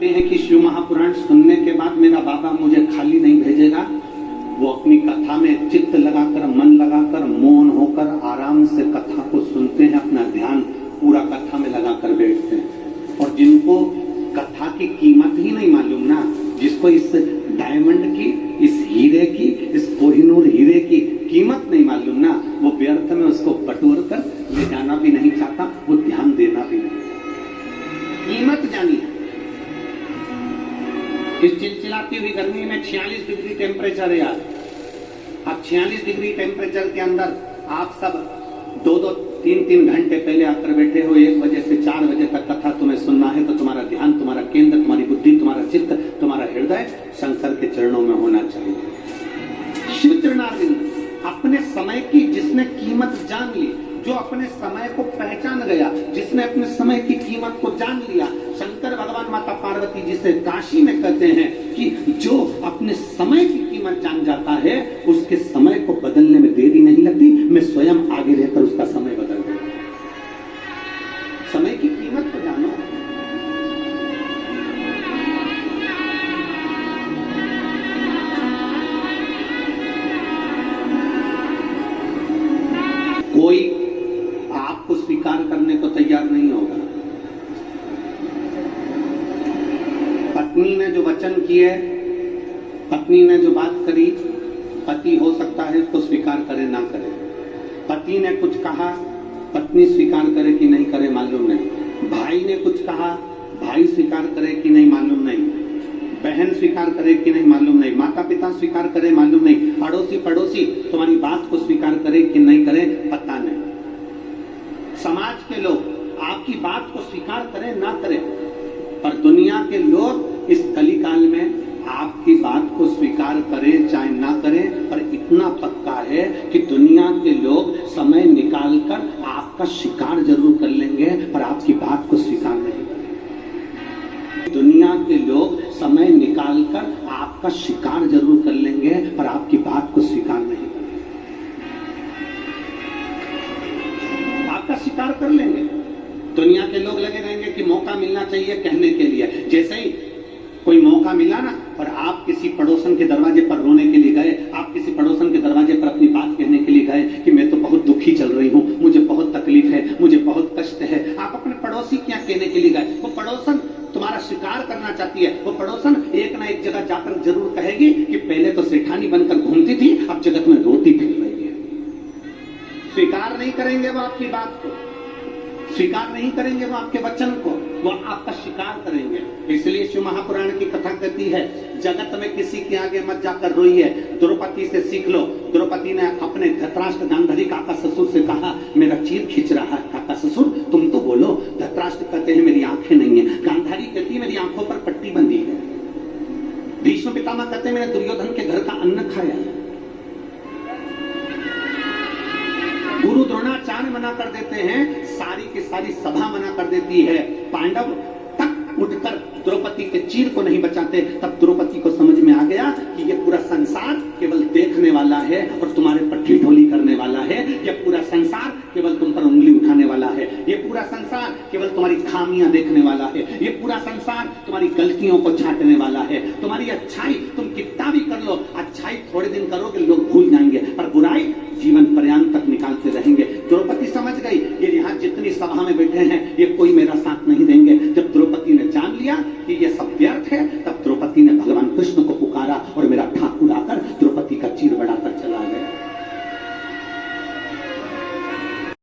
कहते हैं कि शिव महापुराण सुनने के बाद मेरा बाबा मुझे खाली नहीं भेजेगा। वो अपनी कथा में चित्त लगाकर, मन लगाकर, मौन होकर आराम से कथा को सुनते हैं, अपना ध्यान पूरा कथा में लगाकर बैठते हैं। और जिनको कथा की कीमत ही नहीं मालूम ना, जिसको इस डायमंड की, इस हीरे की, इस कोहिनूर हीरे की कीमत नहीं मालूम ना, वो व्यर्थ में उसको बटोर कर ले जाना भी नहीं चाहता, वो ध्यान देना भी नहीं। कीमत जानिए। इस चिलचिलाती हुई गर्मी में 46 डिग्री टेम्परेचर है यार। अब 46 डिग्री टेम्परेचर के अंदर आप सब 2-2, 3-3 घंटे पहले आकर बैठे हो। 1 बजे से 4 बजे तक कथा तुम्हें सुनना है तो तुम्हारा ध्यान, तुम्हारा केंद्र, तुम्हारी बुद्धि, तुम्हारा चित्त, तुम्हारा हृदय शंकर के चरणों में होना चाहिए। शिव चरणारविंद, अपने समय की जिसने कीमत जान ली, जो अपने समय को पहचान गया, जिसने अपने समय की कीमत को जान लिया, शंकर भगवान माता पार्वती जी से काशी में कहते हैं कि जो अपने समय की कीमत जान जाता है उसके समय को बदलने में देरी नहीं लगती, मैं स्वयं आगे रहकर उसका समय बदल दूं। समय की कीमत को जानो। कोई आपको स्वीकार करने को तैयार नहीं होगा। पत्नी ने जो वचन किए, पत्नी ने जो बात करी, पति हो सकता है उसको स्वीकार करे ना करे। पति ने कुछ कहा, पत्नी स्वीकार करे कि नहीं करे मालूम नहीं। भाई ने कुछ कहा, भाई स्वीकार करे कि नहीं मालूम नहीं। बहन स्वीकार करे कि नहीं मालूम नहीं। माता पिता स्वीकार करे मालूम नहीं। पड़ोसी तुम्हारी बात को स्वीकार करे कि नहीं करे पता नहीं। समाज के लोग आपकी बात को स्वीकार करें ना करें, पर दुनिया के लोग इस कलिकाल में आपकी बात को स्वीकार करें चाहे ना करें, पर इतना पक्का है कि दुनिया के लोग समय निकालकर आपका शिकार जरूर कर लेंगे, पर आपकी बात को स्वीकार नहीं करेंगे। दुनिया के लोग समय निकालकर आपका शिकार जरूर कर लेंगे, पर आपकी बात को स्वीकार नहीं करेंगे। आपका शिकार कर लेंगे। दुनिया के लोग लगे रहेंगे कि मौका मिलना चाहिए कहने के लिए। जैसे ही कोई मौका मिला ना, और आप किसी पड़ोसन के दरवाजे पर रोने के लिए गए, आप किसी पड़ोसन के दरवाजे पर अपनी बात कहने के लिए गए कि मैं तो बहुत दुखी चल रही हूँ, मुझे बहुत तकलीफ है, मुझे बहुत कष्ट है, आप अपने पड़ोसी क्या कहने के लिए गए, वो पड़ोसन तुम्हारा शिकार करना चाहती है। वो पड़ोसन एक ना एक जगह जाकर जरूर कहेगी कि पहले तो सेठानी बनकर घूमती थी, अब जगत में रोती फिर रही है। स्वीकार नहीं करेंगे वो आपकी बात को, स्वीकार नहीं करेंगे वो आपके वचन को, वो आपका शिकार करेंगे। इसलिए शिव महापुराण की कथा कहती है, जगत में किसी के आगे मत जाकर रोइए, द्रौपदी से सीख लो। द्रौपदी ने अपने धृतराष्ट्र गांधारी काका ससुर से कहा, मेरा चीर खींच रहा है काका ससुर, तुम तो बोलो। धृतराष्ट्र कहते हैं मेरी आंखें नहीं है। गांधारी कहती है मेरी आंखों पर पट्टी बंधी है। भीष्म पितामह कहते हैं मैंने दुर्योधन के घर का अन्न खाया। गुरु द्रोणाचार्य मना कर देते हैं, सारी की सारी सभा मना कर देती है। पांडव तक उठकर द्रौपदी के चीर को नहीं बचाते। तब द्रौपदी को समझ में आ गया कि ये पूरा संसार केवल देखने वाला है और तुम्हारे पर ठिठोली करने वाला है। ये पूरा संसार केवल तुम पर उंगली उठाने वाला है। ये पूरा संसार केवल तुम्हारी खामियां देखने वाला है। ये पूरा संसार तुम्हारी गलतियों को छांटने वाला है। तुम्हारी अच्छाई तुम कितना भी कर लो, अच्छाई थोड़े दिन करोगे लोग भूल जाएंगे, पर बुराई जीवन पर्यंत तक निकालते रहेंगे। द्रौपदी समझ गई ये यहाँ जितनी सभा में बैठे हैं ये कोई मेरा साथ नहीं देंगे। जब द्रौपदी ने जान लिया कि ये सब व्यर्थ है, तब